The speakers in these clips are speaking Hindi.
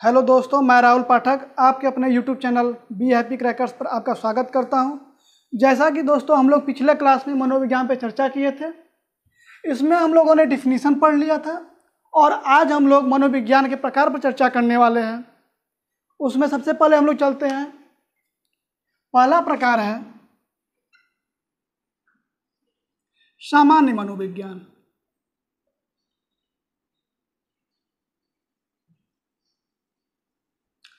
हेलो दोस्तों, मैं राहुल पाठक आपके अपने YouTube channel be happy crackers पर आपका स्वागत करता हूं। जैसा कि दोस्तों हम लोग पिछले क्लास में मनोविज्ञान पर चर्चा किए थे, इसमें हम लोगों ने डिफिनीशन पढ़ लिया था और आज हम लोग मनोविज्ञान के प्रकार पर चर्चा करने वाले हैं। उसमें सबसे पहले हम लोग चलते हैं। पहला प्रकार है सामान्य मनोविज्ञान।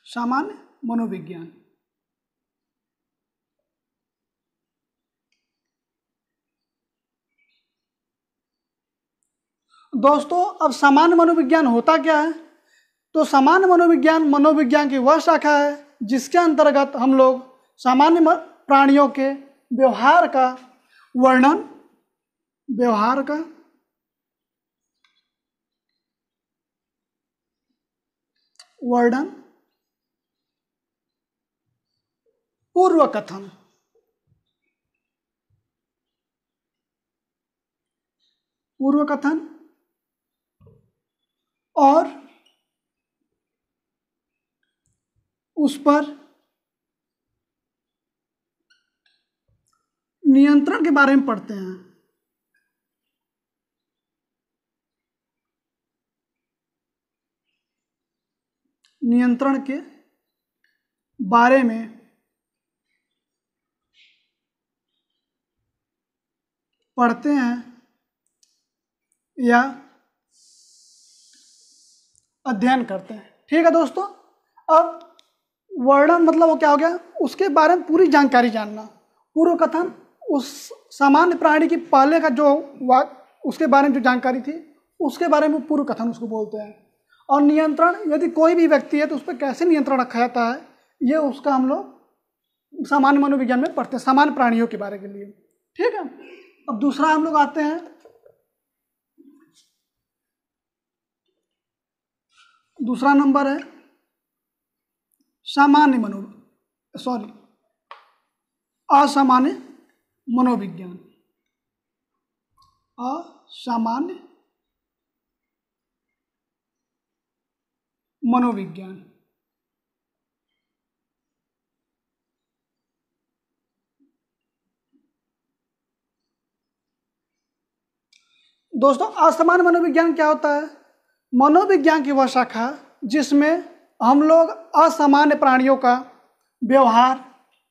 सामान्य मनोविज्ञान दोस्तों, अब सामान्य मनोविज्ञान होता क्या है? तो सामान्य मनोविज्ञान मनोविज्ञान की वह शाखा है जिसके अंतर्गत हम लोग सामान्य प्राणियों के व्यवहार का वर्णन, पूर्व कथन और उस पर नियंत्रण के बारे में पढ़ते हैं। नियंत्रण के बारे में पढ़ते हैं या अध्ययन करते हैं। ठीक है दोस्तों, अब वर्णन मतलब वो क्या हो गया? उसके बारे में पूरी जानकारी जानना। पूर्व कथन उस सामान्य प्राणी की पहले का जो उसके बारे में जो जानकारी थी उसके बारे में पूर्व कथन उसको बोलते हैं। और नियंत्रण, यदि कोई भी व्यक्ति है तो उस पर कैसे नियंत्रण रखा जाता है, ये उसका हम लोग सामान्य मनोविज्ञान में पढ़ते हैं, सामान्य प्राणियों के बारे के लिए। ठीक है, अब दूसरा हम लोग आते हैं। दूसरा नंबर है असामान्य मनोविज्ञान। असामान्य मनोविज्ञान दोस्तों, असामान्य मनोविज्ञान क्या होता है? मनोविज्ञान की वह शाखा जिसमें हम लोग असामान्य प्राणियों का व्यवहार,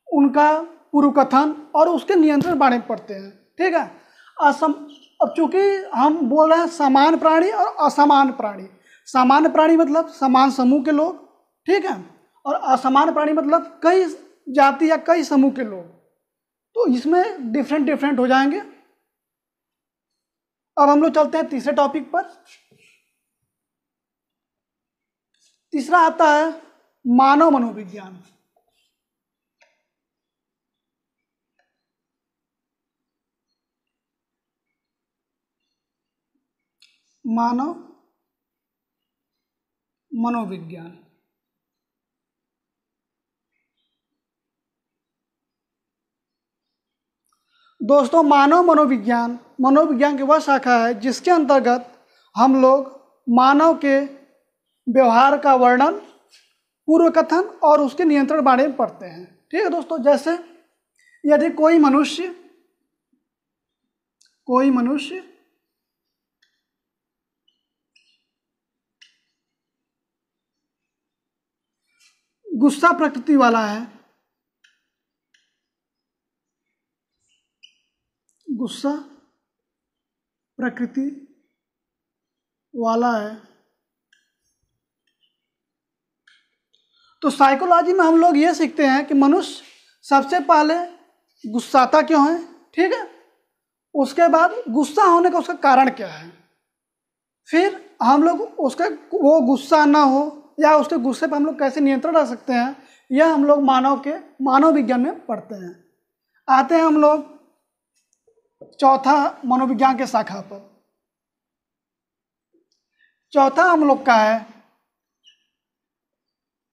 उनका पूर्व कथन और उसके नियंत्रण के बारे में पढ़ते हैं। ठीक है, अब चूंकि हम बोल रहे हैं सामान्य प्राणी और असामान्य प्राणी। सामान्य प्राणी मतलब समान समूह के लोग, ठीक है, और असामान्य प्राणी मतलब कई जाति या कई समूह के लोग। तो इसमें डिफरेंट हो जाएंगे। अब हम लोग चलते हैं तीसरे टॉपिक पर। तीसरा आता है मानव मनोविज्ञान। मानव मनोविज्ञान दोस्तों, मानव मनोविज्ञान की वह शाखा है जिसके अंतर्गत हम लोग मानव के व्यवहार का वर्णन, पूर्व कथन और उसके नियंत्रण बारे में पढ़ते हैं। ठीक है दोस्तों, जैसे यदि कोई मनुष्य गुस्सा प्रकृति वाला है, गुस्सा प्रकृति वाला है, तो साइकोलॉजी में हम लोग ये सीखते हैं कि मनुष्य सबसे पहले गुस्साता क्यों है। ठीक है, उसके बाद गुस्सा होने का उसका कारण क्या है, फिर हम लोग उसका वो गुस्सा ना हो या उसके गुस्से पर हम लोग कैसे नियंत्रण रख सकते हैं, यह हम लोग मानव विज्ञान में पढ़ते हैं। आते हैं हम लोग चौथा मनोविज्ञान के शाखा पर। चौथा हम लोग का है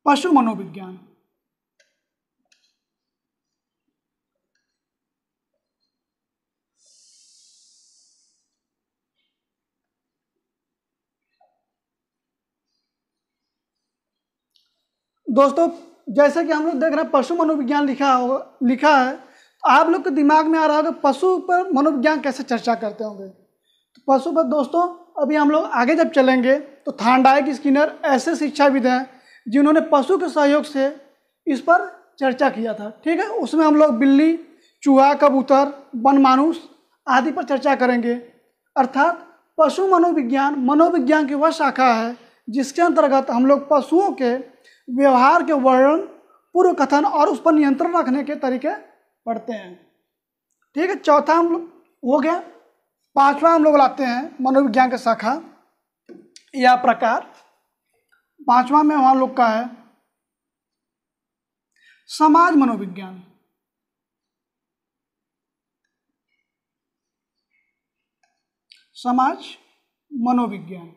पशु मनोविज्ञान। दोस्तों जैसे कि हम लोग देख रहे हैं पशु मनोविज्ञान लिखा है, तो आप लोग के दिमाग में आ रहा होगा पशु पर मनोविज्ञान कैसे चर्चा करते होंगे। तो पशु पर दोस्तों अभी हम लोग आगे जब चलेंगे तो थार्नडाइक, स्किनर ऐसे शिक्षाविद हैं जिन्होंने पशु के सहयोग से इस पर चर्चा किया था। ठीक है, उसमें हम लोग बिल्ली, चूहा, कबूतर, वनमानुष आदि पर चर्चा करेंगे। अर्थात पशु मनोविज्ञान की वह शाखा है जिसके अंतर्गत हम लोग पशुओं के व्यवहार के वर्णन, पूर्व कथन और उस पर नियंत्रण रखने के तरीके पढ़ते हैं। ठीक है, चौथा हम लोग हो गया। पांचवा हम लोग लाते हैं मनोविज्ञान की शाखा या प्रकार। पांचवा में हम लोग का है समाज मनोविज्ञान। समाज मनोविज्ञान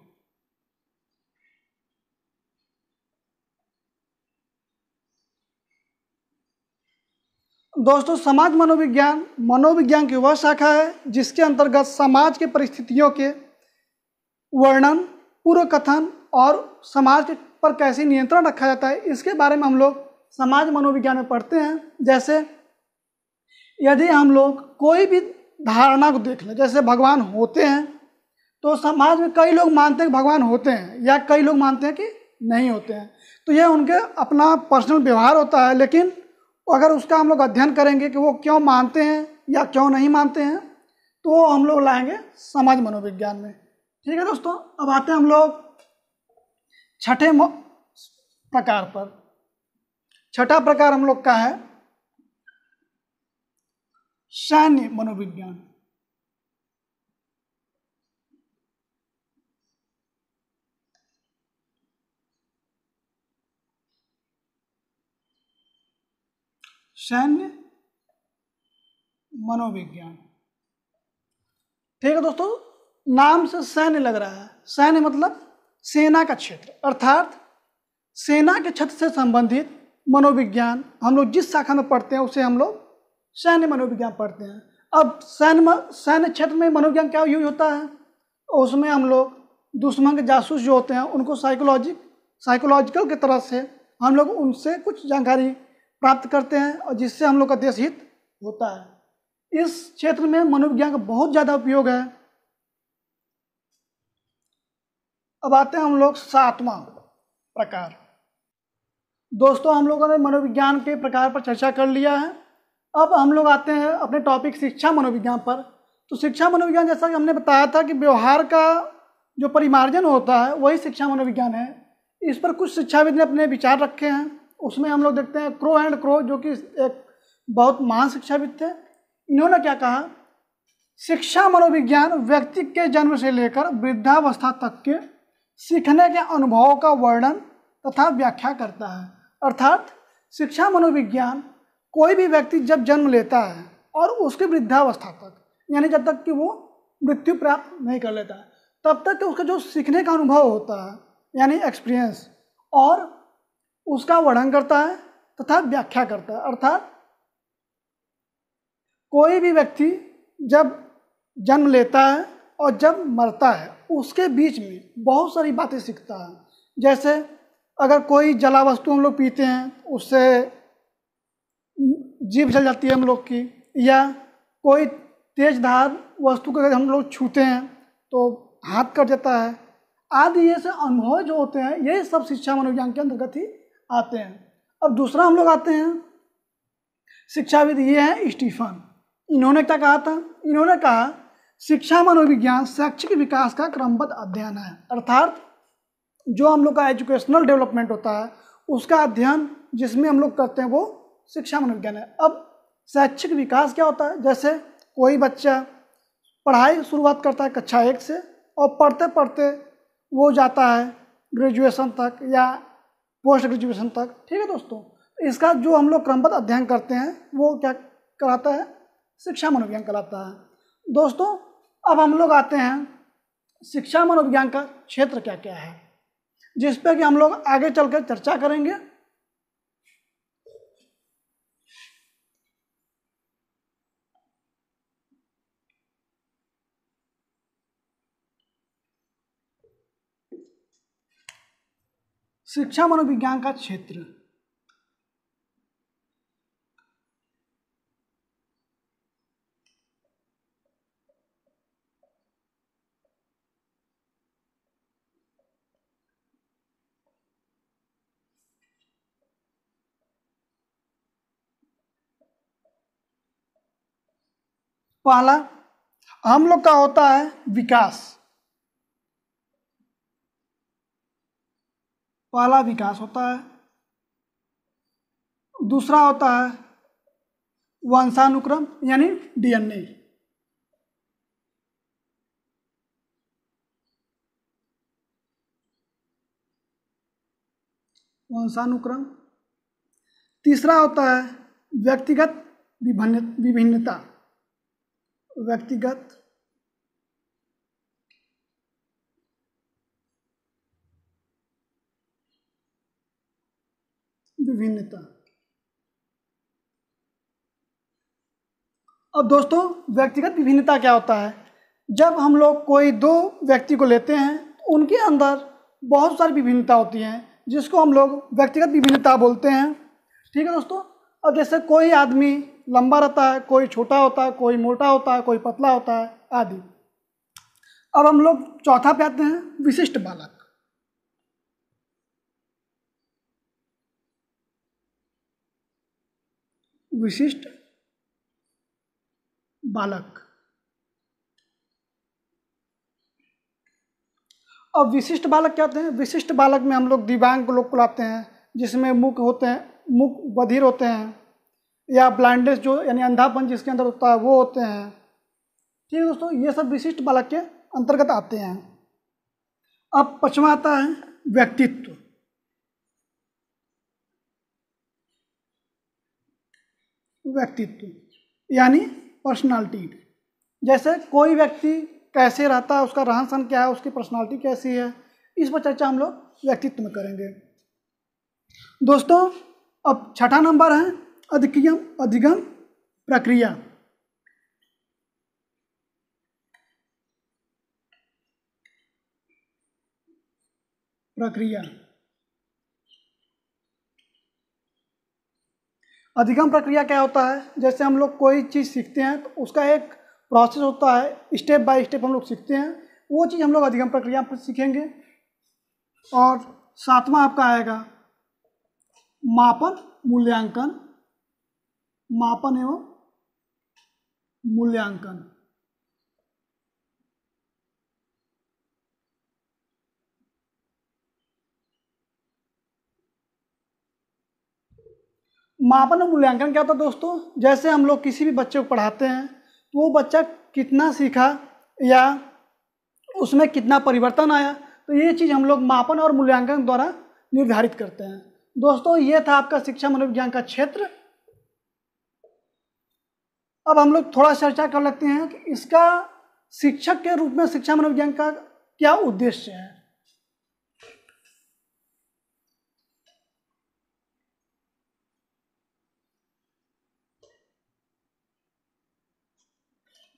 दोस्तों, समाज मनोविज्ञान की वह शाखा है जिसके अंतर्गत समाज के परिस्थितियों के वर्णन, पूर्व कथन और समाज पर कैसे नियंत्रण रखा जाता है, इसके बारे में हम लोग समाज मनोविज्ञान में पढ़ते हैं। जैसे यदि हम लोग कोई भी धारणा को देख लें, जैसे भगवान होते हैं, तो समाज में कई लोग मानते हैं कि भगवान होते हैं या कई लोग मानते हैं कि नहीं होते हैं। तो यह उनके अपना पर्सनल व्यवहार होता है, लेकिन अगर उसका हम लोग अध्ययन करेंगे कि वो क्यों मानते हैं या क्यों नहीं मानते हैं, तो हम लोग लाएंगे समाज मनोविज्ञान में। ठीक है दोस्तों, अब आते हैं हम लोग छठे प्रकार पर। छठा प्रकार हम लोग का है सैन्य मनोविज्ञान। सैन्य मनोविज्ञान। ठीक है दोस्तों, नाम से सैन्य लग रहा है। सैन्य मतलब सेना का क्षेत्र, अर्थात सेना के क्षेत्र से संबंधित मनोविज्ञान हम लोग जिस शाखा में पढ़ते हैं उसे हम लोग सैन्य मनोविज्ञान पढ़ते हैं। अब सैन्य क्षेत्र में मनोविज्ञान क्या यूज होता है, उसमें हम लोग दुश्मन के जासूस जो होते हैं उनको साइकोलॉजिकल की तरह से हम लोग उनसे कुछ जानकारी प्राप्त करते हैं और जिससे हम लोग का देश हित होता है। इस क्षेत्र में मनोविज्ञान का बहुत ज़्यादा उपयोग है। अब आते हैं हम लोग सातवां प्रकार। दोस्तों हम लोगों ने मनोविज्ञान के प्रकार पर चर्चा कर लिया है। अब हम लोग आते हैं अपने टॉपिक शिक्षा मनोविज्ञान पर। तो शिक्षा मनोविज्ञान, जैसा कि हमने बताया था कि व्यवहार का जो परिमार्जन होता है वही शिक्षा मनोविज्ञान है। इस पर कुछ शिक्षाविद ने अपने विचार रखे हैं। उसमें हम लोग देखते हैं क्रो एंड क्रो, जो कि एक बहुत महान शिक्षाविद थे। इन्होंने क्या कहा, शिक्षा मनोविज्ञान व्यक्ति के जन्म से लेकर वृद्धावस्था तक के सीखने के अनुभवों का वर्णन तथा व्याख्या करता है। अर्थात शिक्षा मनोविज्ञान कोई भी व्यक्ति जब जन्म लेता है और उसके वृद्धावस्था तक, यानी जब तक कि वो मृत्यु प्राप्त नहीं कर लेता है, तब तक उसका जो सीखने का अनुभव होता है यानी एक्सपीरियंस, और उसका वर्णन करता है तथा व्याख्या करता है। अर्थात कोई भी व्यक्ति जब जन्म लेता है और जब मरता है उसके बीच में बहुत सारी बातें सीखता है। जैसे अगर कोई जला वस्तु हम लोग पीते हैं उससे जीभ जल जाती है हम लोग की, या कोई तेज धार वस्तु को अगर हम लोग छूते हैं तो हाथ कट जाता है, आदि ये से अनुभव जो होते हैं ये सब शिक्षा मनोविज्ञान के अंतर्गत ही आते हैं। अब दूसरा हम लोग आते हैं शिक्षाविद, ये है स्टीफन। इन्होंने क्या कहा था, इन्होंने कहा शिक्षा मनोविज्ञान शैक्षिक विकास का क्रमबद्ध अध्ययन है। अर्थात जो हम लोग का एजुकेशनल डेवलपमेंट होता है उसका अध्ययन जिसमें हम लोग करते हैं वो शिक्षा मनोविज्ञान है। अब शैक्षिक विकास क्या होता है, जैसे कोई बच्चा पढ़ाई शुरुआत करता है कक्षा 1 से और पढ़ते पढ़ते वो जाता है ग्रेजुएशन तक या पोस्ट ग्रेजुएशन तक। ठीक है दोस्तों, इसका जो हम लोग क्रमबद्ध अध्ययन करते हैं वो क्या कराता है, शिक्षा मनोविज्ञान कराता है। दोस्तों अब हम लोग आते हैं शिक्षा मनोविज्ञान का क्षेत्र क्या क्या है, जिस पे कि हम लोग आगे चलकर चर्चा करेंगे। शिक्षा मनोविज्ञान का क्षेत्र पहला हम लोग का होता है विकास, पहला विकास होता है। दूसरा होता है वंशानुक्रम यानी डीएनए, वंशानुक्रम। तीसरा होता है व्यक्तिगत विभिन्नता, व्यक्तिगत विभिन्नता। अब दोस्तों व्यक्तिगत विभिन्नता क्या होता है? जब हम लोग कोई दो व्यक्ति को लेते हैं तो उनके अंदर बहुत सारी विभिन्नता होती हैं जिसको हम लोग व्यक्तिगत विभिन्नता बोलते हैं। ठीक है दोस्तों। अब जैसे कोई आदमी लंबा रहता है, कोई छोटा होता है, कोई मोटा होता है, कोई पतला होता है आदि। अब हम लोग चौथा पे आते हैं विशिष्ट बालक। विशिष्ट बालक। अब विशिष्ट बालक क्या होते हैं? विशिष्ट बालक में हम लोग दिव्यांग लोग को लाते हैं जिसमें मुख होते हैं, मुख बधिर होते हैं, या ब्लाइंडनेस जो यानी अंधापन जिसके अंदर होता है वो होते हैं। ठीक है दोस्तों, ये सब विशिष्ट बालक के अंतर्गत आते हैं। अब पांचवा आता है व्यक्तित्व। व्यक्तित्व यानी पर्सनालिटी। जैसे कोई व्यक्ति कैसे रहता है, उसका रहन सहन क्या है, उसकी पर्सनालिटी कैसी है, इस पर चर्चा हम लोग व्यक्तित्व में करेंगे। दोस्तों अब छठा नंबर है अधिगम प्रक्रिया। प्रक्रिया। अधिगम प्रक्रिया क्या होता है? जैसे हम लोग कोई चीज़ सीखते हैं तो उसका एक प्रोसेस होता है, स्टेप बाय स्टेप हम लोग सीखते हैं, वो चीज़ हम लोग अधिगम प्रक्रिया पर सीखेंगे। और सातवां आपका आएगा मापन मूल्यांकन। मापन एवं मूल्यांकन। मापन और मूल्यांकन क्या होता है दोस्तों? जैसे हम लोग किसी भी बच्चे को पढ़ाते हैं तो वो बच्चा कितना सीखा या उसमें कितना परिवर्तन आया, तो ये चीज़ हम लोग मापन और मूल्यांकन द्वारा निर्धारित करते हैं। दोस्तों ये था आपका शिक्षा मनोविज्ञान का क्षेत्र। अब हम लोग थोड़ा चर्चा कर लेते हैं कि इसका शिक्षक के रूप में शिक्षा मनोविज्ञान का क्या उद्देश्य है।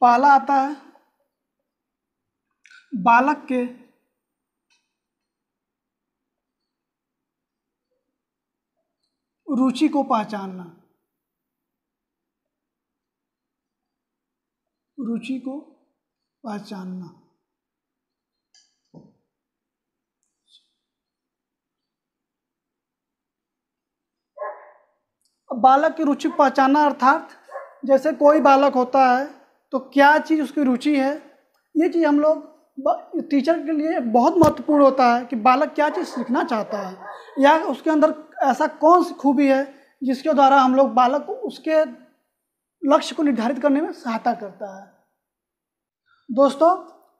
पहला आता है बालक के रुचि को पहचानना। रुचि को पहचानना। बालक की रुचि को पहचानना अर्थात जैसे कोई बालक होता है तो क्या चीज़ उसकी रुचि है, ये चीज़ हम लोग टीचर के लिए बहुत महत्वपूर्ण होता है कि बालक क्या चीज़ सीखना चाहता है या उसके अंदर ऐसा कौन सी खूबी है जिसके द्वारा हम लोग बालक को उसके लक्ष्य को निर्धारित करने में सहायता करता है। दोस्तों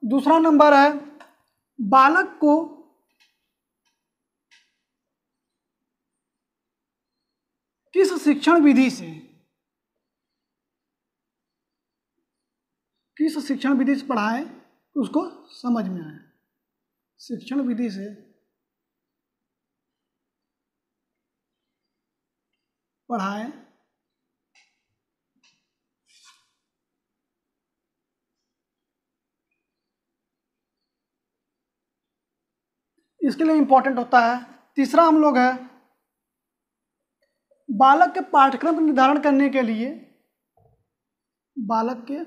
दूसरा नंबर है बालक को किस शिक्षण विधि से पढ़ाएं कि उसको समझ में आए। शिक्षण विधि से पढ़ाएं इसके लिए इंपॉर्टेंट होता है। तीसरा हम लोग है बालक के पाठ्यक्रम का निर्धारण करने के लिए बालक के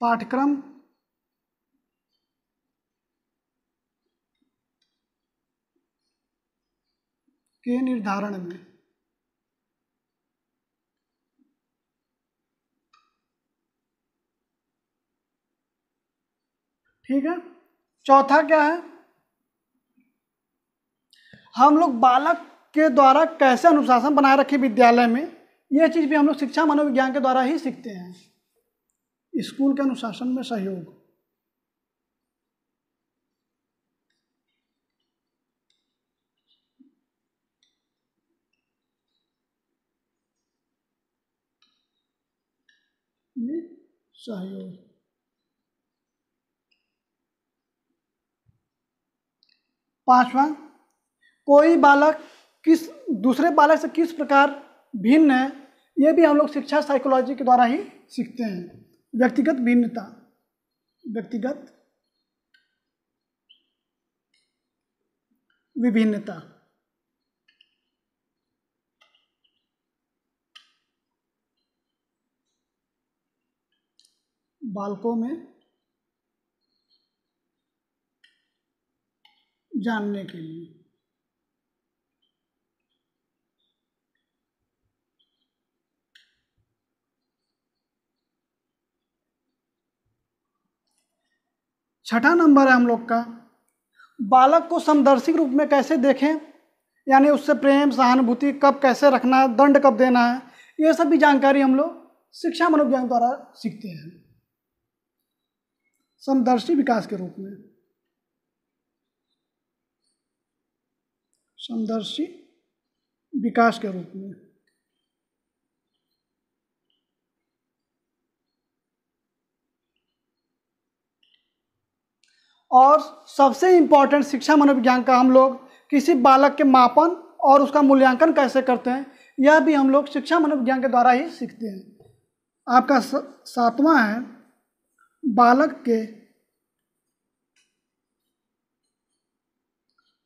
पाठ्यक्रम के निर्धारण में ठीक है। चौथा क्या है, हम लोग बालक के द्वारा कैसे अनुशासन बनाए रखें विद्यालय में, यह चीज़ भी हम लोग शिक्षा मनोविज्ञान के द्वारा ही सीखते हैं। स्कूल के अनुशासन में सहयोग, सहयोग। पांचवा, कोई बालक किस दूसरे बालक से किस प्रकार भिन्न है, ये भी हम लोग शिक्षा साइकोलॉजी के द्वारा ही सीखते हैं। व्यक्तिगत भिन्नता, व्यक्तिगत विभिन्नता। बालकों में जानने के लिए। छठा नंबर है हम लोग का, बालक को समदर्शी रूप में कैसे देखें, यानी उससे प्रेम सहानुभूति कब कैसे रखना है, दंड कब देना है, ये सब भी जानकारी हम लोग शिक्षा मनोविज्ञान द्वारा सीखते हैं। समदर्शी विकास के रूप में, समदर्शी विकास के रूप में। और सबसे इम्पॉर्टेंट शिक्षा मनोविज्ञान का हम लोग किसी बालक के मापन और उसका मूल्यांकन कैसे करते हैं, यह भी हम लोग शिक्षा मनोविज्ञान के द्वारा ही सीखते हैं। आपका सातवां है, बालक के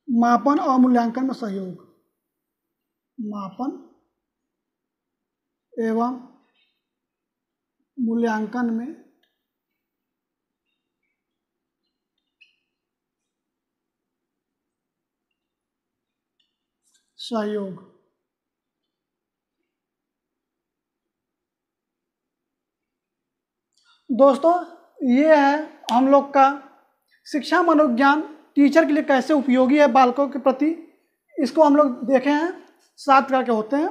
मापन और मूल्यांकन में सहयोग, मापन एवं मूल्यांकन में सहयोग। दोस्तों, ये है हम लोग का शिक्षा मनोविज्ञान टीचर के लिए कैसे उपयोगी है बालकों के प्रति। इसको हम लोग देखे हैं, 7 प्रकार के होते हैं।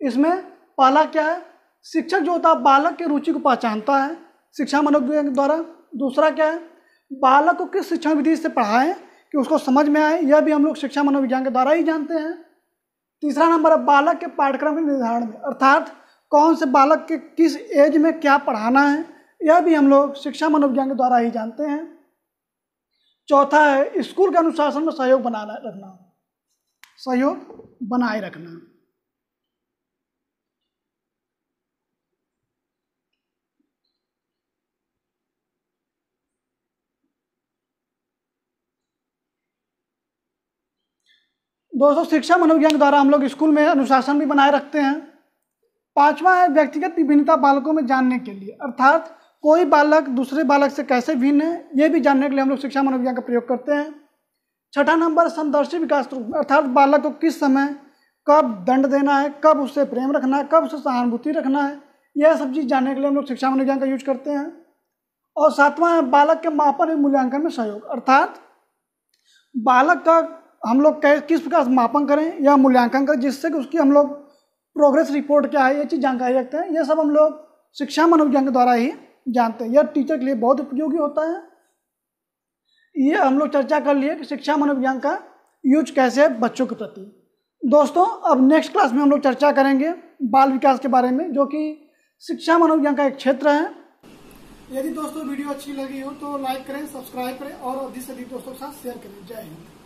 इसमें पहला क्या है, शिक्षक जो होता है बालक की रुचि को पहचानता है शिक्षा मनोविज्ञान के द्वारा। दूसरा क्या है, बालक को किस शिक्षण विधि से पढ़ाएं कि उसको समझ में आए, यह भी हम लोग शिक्षा मनोविज्ञान के द्वारा ही जानते हैं। तीसरा नंबर है, बालक के पाठ्यक्रम के निर्धारण में, अर्थात कौन से बालक के किस एज में क्या पढ़ाना है, यह भी हम लोग शिक्षा मनोविज्ञान के द्वारा ही जानते हैं। चौथा है, स्कूल के अनुशासन में सहयोग बनाना रखना, सहयोग बनाए रखना। दोस्तों, शिक्षा मनोविज्ञान के द्वारा हम लोग स्कूल में अनुशासन भी बनाए रखते हैं। पांचवा है, व्यक्तिगत विभिन्नता बालकों में जानने के लिए, अर्थात कोई बालक दूसरे बालक से कैसे भिन्न है, ये भी जानने के लिए हम लोग शिक्षा मनोविज्ञान का प्रयोग करते हैं। छठा नंबर, समदर्शी विकास रूप में, अर्थात बालक को किस समय कब दंड देना है, कब उससे प्रेम रखना है, कब उससे सहानुभूति रखना है, यह सब चीज़ जानने के लिए हम लोग शिक्षा मनोविज्ञान का यूज करते हैं। और सातवां है, बालक के मापन एवं मूल्यांकन में सहयोग, अर्थात बालक का हम लोग किस प्रकार से मापन करें या मूल्यांकन करें जिससे कि उसकी हम लोग प्रोग्रेस रिपोर्ट क्या है, ये चीज़ जानकारी रखते हैं। ये सब हम लोग शिक्षा मनोविज्ञान के द्वारा ही जानते हैं। यह टीचर के लिए बहुत उपयोगी होता है। ये हम लोग चर्चा कर लिए कि शिक्षा मनोविज्ञान का यूज कैसे है बच्चों के प्रति। दोस्तों, अब नेक्स्ट क्लास में हम लोग चर्चा करेंगे बाल विकास के बारे में, जो कि शिक्षा मनोविज्ञान का एक क्षेत्र है। यदि दोस्तों वीडियो अच्छी लगी हो तो लाइक करें, सब्सक्राइब करें और अधिक से अधिक दोस्तों के साथ शेयर करें। जय हिंद।